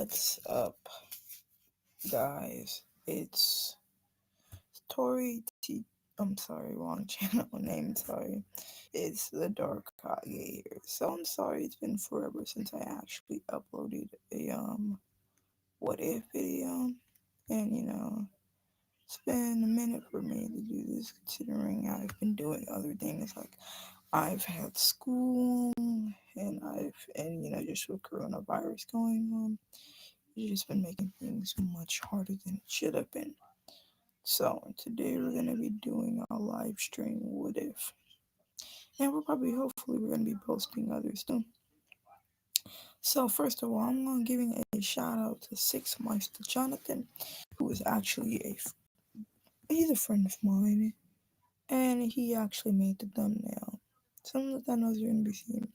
What's up, guys? It's Tori T. I'm sorry, wrong channel name. Sorry, it's the Dark Kage here. So I'm sorry, it's been forever since I actually uploaded a what if video, and it's been a minute for me to do this, considering I've been doing other things like I've had school and just with coronavirus going on. It's just been making things much harder than it should have been. So today we're gonna be doing a live stream what if. And hopefully we're gonna be posting others too. So first of all, I'm gonna giving a shout out to Six Meister Jonathan, who is actually he's a friend of mine, and he actually made the thumbnail. Some of the thumbnails you're gonna be seeing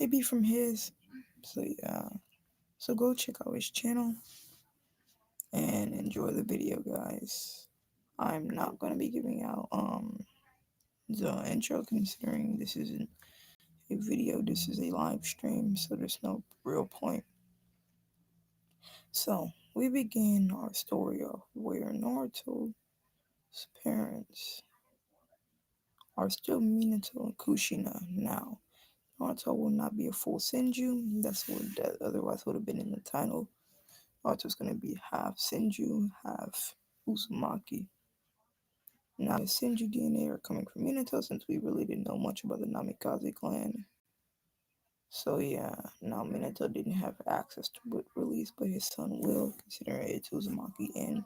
maybe from his. So yeah. So go check out his channel and enjoy the video, guys. I'm not gonna be giving out the intro, considering this isn't a video, this is a live stream, so there's no real point. So we begin our story off where Naruto's parents are still Minato and Kushina now. Naruto will not be a full Senju. That's what that otherwise would have been in the title. Naruto's gonna be half Senju, half Uzumaki. Now, his Senju DNA are coming from Minato, since we really didn't know much about the Namikaze clan. So yeah, now Minato didn't have access to it released, but his son will, considering it's Uzumaki and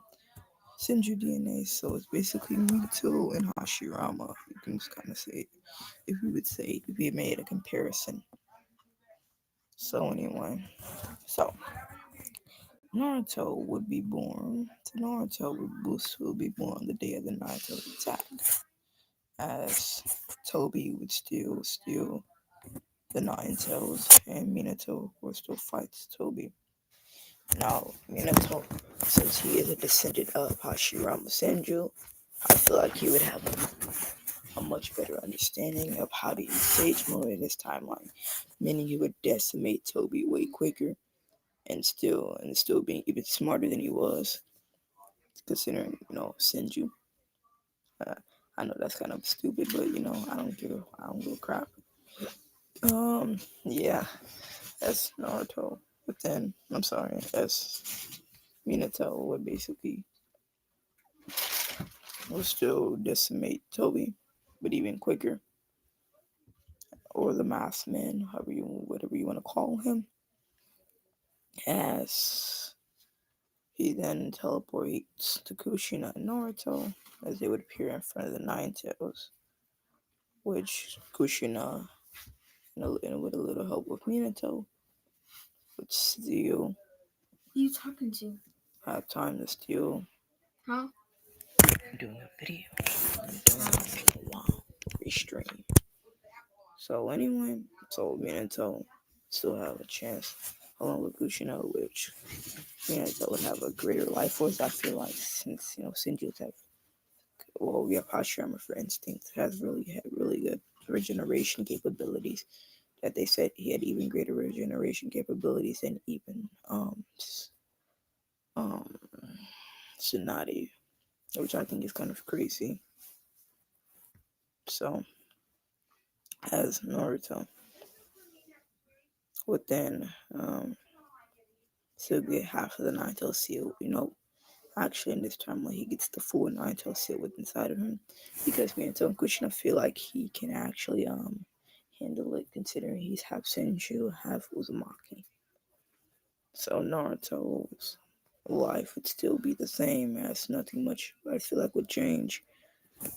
Senju DNA. So it's basically Minato and Hashirama. You can just kind of say, if we made a comparison. So anyway, so Naruto would be born. So Naruto will be born the day of the Naruto attack, as Toby would still steal the Nine Tails, and Minato will still fights Toby. Now, Minato, since he is a descendant of Hashirama Senju, I feel like he would have a much better understanding of how to use Sage Mode in this timeline, meaning he would decimate Toby way quicker and still being even smarter than he was, considering Senju. Uh, I know that's kind of stupid, but I don't give a crap. Yeah, that's Naruto. But then, I'm sorry, that's Minato would basically will still decimate Toby, but even quicker, or the Masked Man, whatever you want to call him, as he then teleports to Kushina and Naruto as they would appear in front of the Nine Tails, which Kushina, and with a little help with Minato, would steal. Who you talking to? Have time to steal. Huh? I'm doing a video. I'm doing a while restream. So anyway, so Minato still have a chance along with Kushina, which Minato would have a greater life force. I feel like since Senju have, well, we have Hashirama for instance, has had really good regeneration capabilities. That they said he had even greater regeneration capabilities than even um Tsunade, which I think is kind of crazy. So as Naruto would then still get half of the Nine-Tail Seal, actually in this time when he gets the full Nine-Tail Seal with inside of him, because Minato and Kushina feel like he can actually handle it, considering he's half Senju, half Uzumaki. So Naruto's life would still be the same, as nothing much I feel like would change,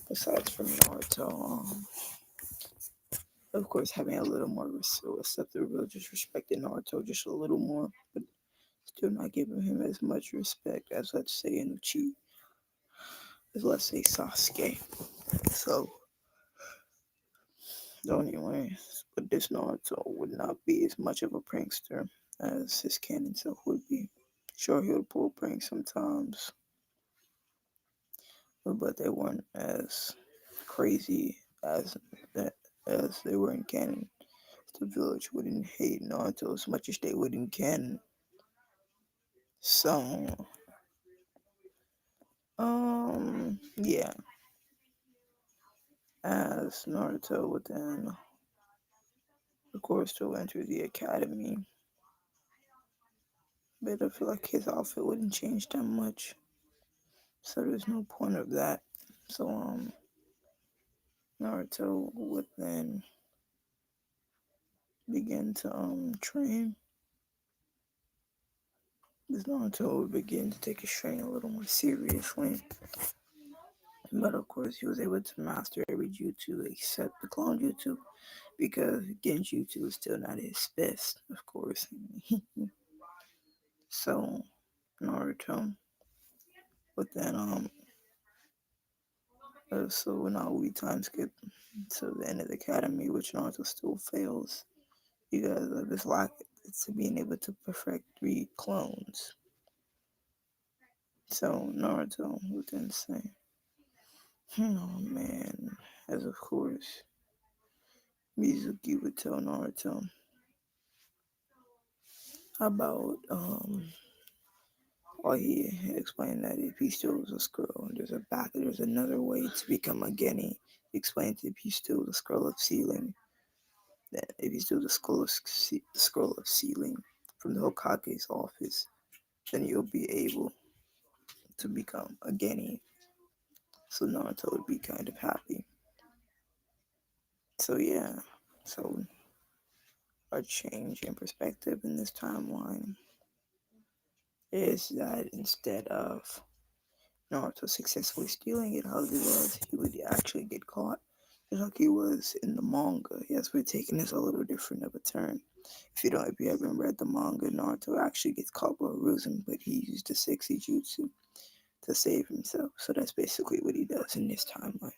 besides from Naruto. Of course, having a little more receptive, just respecting Naruto just a little more, but still not giving him as much respect as, let's say, in Uchi, as let's say Sasuke. So anyway, but this Naruto would not be as much of a prankster as his canon self would be. Sure, he would pull pranks sometimes, but they weren't as crazy that as they were in canon. The village wouldn't hate Naruto as much as they would in canon. So, yeah, as Naruto would then, of course, to enter the academy, but I feel like his outfit wouldn't change that much, so there's no point of that. So, Naruto would then begin to train. This Naruto would begin to take his training a little more seriously. But of course, he was able to master every jutsu except the clone jutsu because Genjutsu is still not his best, of course. So Naruto, but then so now we time skip to the end of the academy, which Naruto still fails because of his lack to being able to perfect 3 clones. So Naruto would then say, "Oh man," as of course Mizuki would tell Naruto about well, he explained that if he steals a scroll, there's another way to become a Genny. He explained if he steals the scroll of sealing, that if you steal the scroll of sealing from the Hokage's office, then you'll be able to become a Genny. So Naruto would be kind of happy. So yeah, so a change in perspective in this timeline is that instead of Naruto successfully stealing it, how he would actually get caught. Just like he was in the manga. Yes, we're taking this a little different of a turn. If you haven't read the manga, Naruto actually gets caught by Ruzan, but he used the sexy jutsu to save himself. So that's basically what he does in this timeline.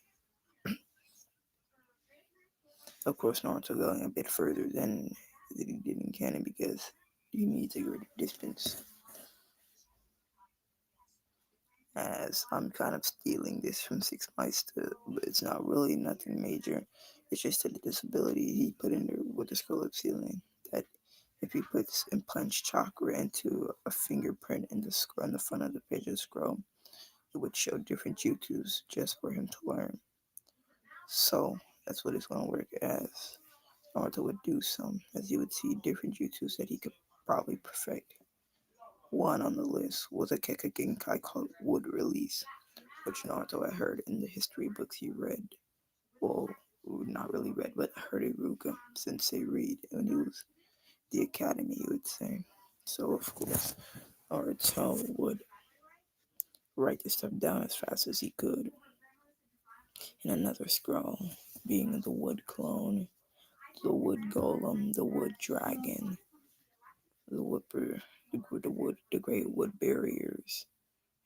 Of course, Naruto going a bit further than he did in canon because he needs a greater distance. As I'm kind of stealing this from Six Meister, but it's not really nothing major. It's just a disability he put in there with the scroll of sealing. That if he puts and punch chakra into a fingerprint in the scroll in the front of the page of the scroll, it would show different jutsus just for him to learn. So that's what it's gonna work as. Naruto would do some, as he would see different jutsus that he could probably perfect. One on the list was a Keka Genkai called Wood Release, which Naruto had heard in the history books he read. Well, not really read, but heard Iruka Sensei read when he was the academy, you would say. So, of course, Naruto would write this stuff down as fast as he could in another scroll, being the wood clone, the wood golem, the wood dragon, the whipper, the great wood barriers,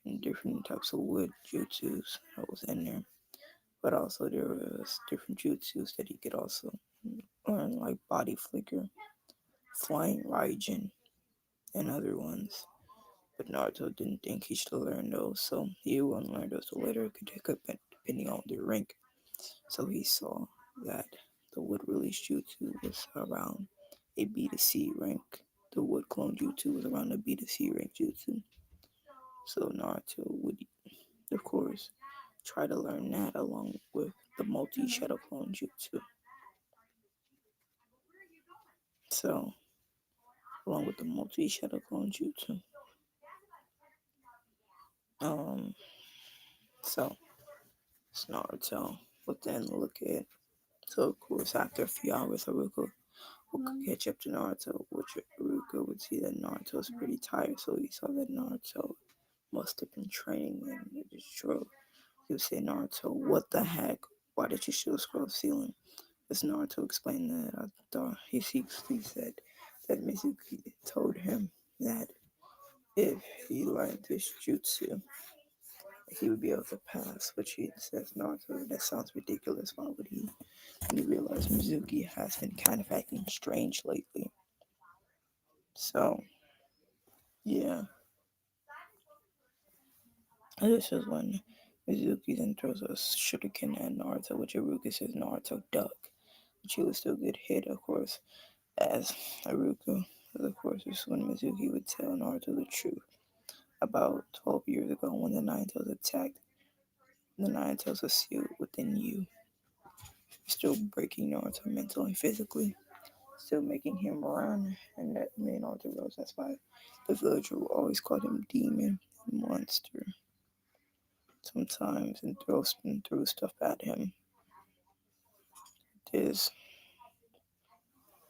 and different types of wood jutsus that was in there. But also there was different jutsus that he could also learn, like body flicker, flying Raijin, and other ones. But Naruto didn't think he should learn those, so he wouldn't learn those till later. It could take up depending on their rank. So he saw that the wood release jutsu was around a B to C rank. The wood clone jutsu was around a B to C rank jutsu. So Naruto would, of course, try to learn that along with the multi shadow clone jutsu. So, along with the multi shadow clone jutsu. Um, so it's Naruto. But then look at so of course after a few hours Haruka will catch up to Naruto, which Haruka would see that Naruto is pretty tired, so he saw that Naruto must have been training and it is true. He would say, Naruto, what the heck? Why did you show scroll ceiling? As Naruto explained that I thought he said that Mizuki told him that if he learned this jutsu, he would be able to pass, which he says Naruto, that sounds ridiculous. Why would he? And he realized Mizuki has been kind of acting strange lately. So, yeah. This is when Mizuki then throws a shuriken at Naruto, which Iruka says Naruto duck, which he would still get hit, of course, as Iruka. Of course, this is when Mizuki would tell Naruto the truth. about 12 years ago when the Nine Tails attacked. The Nine Tails are sealed within you, still breaking Naruto mentally and physically, still making him run. And that made Naruto realize that's why the villager will always call him demon and monster sometimes and throw stuff at him. There's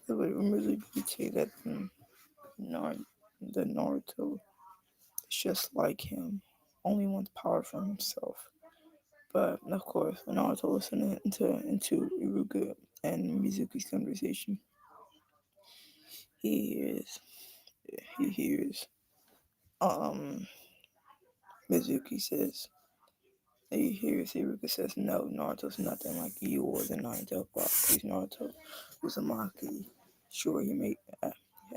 it would really say that the Naruto is just like him, only wants power for himself. But of course, when Naruto listening into Iruka and Mizuki's conversation, he hears he hears um Mizuki says he hears Iruka says no, Naruto's nothing like you or the Naruto block. He's Naruto Uzumaki. Sure, he may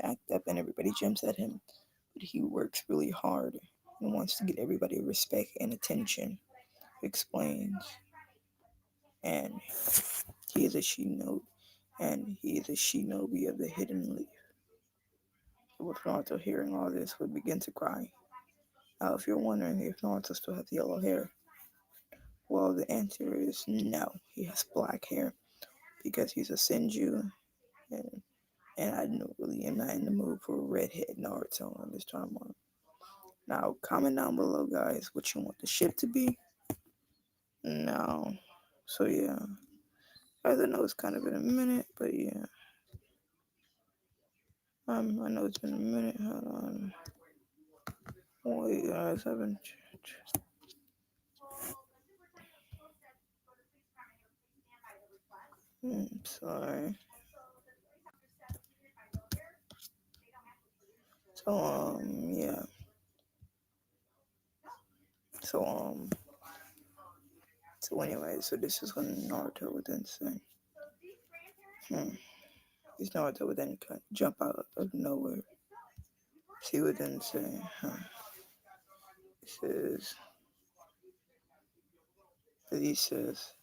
act up and everybody jumps at him, but he works really hard and wants to get everybody respect and attention. Explains, and he is a shinobi, and he is a shinobi of the hidden leaf. With Naruto hearing all this, would begin to cry. Now, if you're wondering if Naruto still has yellow hair, well, the answer is no. He has black hair because he's a Senju, and and I really am not in the mood for a redhead Naruto on this timeline. Now, comment down below, guys, what you want the ship to be. Now, so yeah, guys, I know it's kind of been a minute, but yeah, I know it's been a minute. Hold on, wait, guys, I've been. Sorry. So yeah. So so anyway, so this is when Naruto would then say, hmm. This Naruto would then jump out of nowhere. She would then say, huh. He says, he says,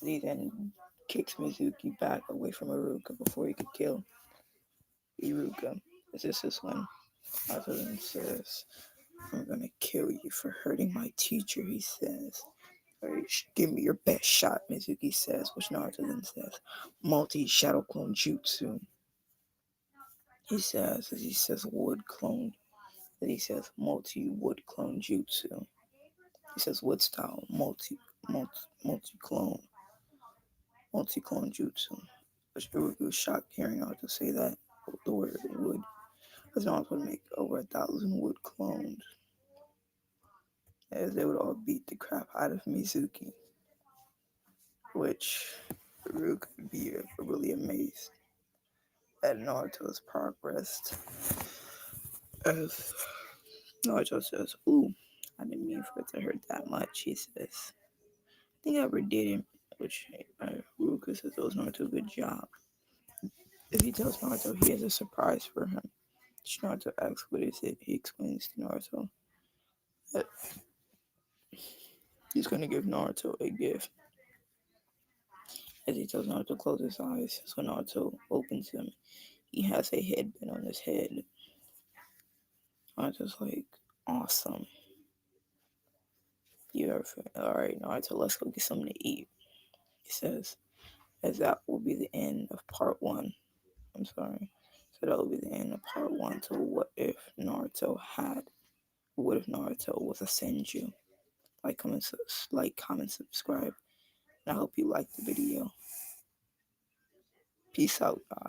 he then kicks Mizuki back away from Iruka before he could kill Iruka. This is when Naruto then says, I'm gonna kill you for hurting my teacher, he says. Or, give me your best shot, Mizuki says, which Naruto then says, multi shadow clone jutsu. He says wood clone. Then he says multi wood clone jutsu. He says wood style multi clone jutsu. Which it was shocked hearing Naruto say that the word wood. Because Naruto would make over 1,000 wood clones, as they would all beat the crap out of Mizuki. Which Ryuk would be really amazed at Naruto's progress. As Naruto says, ooh, I didn't mean for it to hurt that much, he says. I think I ever did it, which Ruka says, oh, Naruto, good job. If he tells Naruto he has a surprise for him, Naruto asks what is it. He explains to Naruto that he's going to give Naruto a gift. As he tells Naruto to close his eyes, so Naruto opens them. He has a headband on his head. Naruto's like, awesome. You ever alright, Naruto, let's go get something to eat. He says, as that will be the end of part one. I'm sorry. So that will be the end of part one to what if Naruto was a Senju? Comment, subscribe. And I hope you liked the video. Peace out, guys.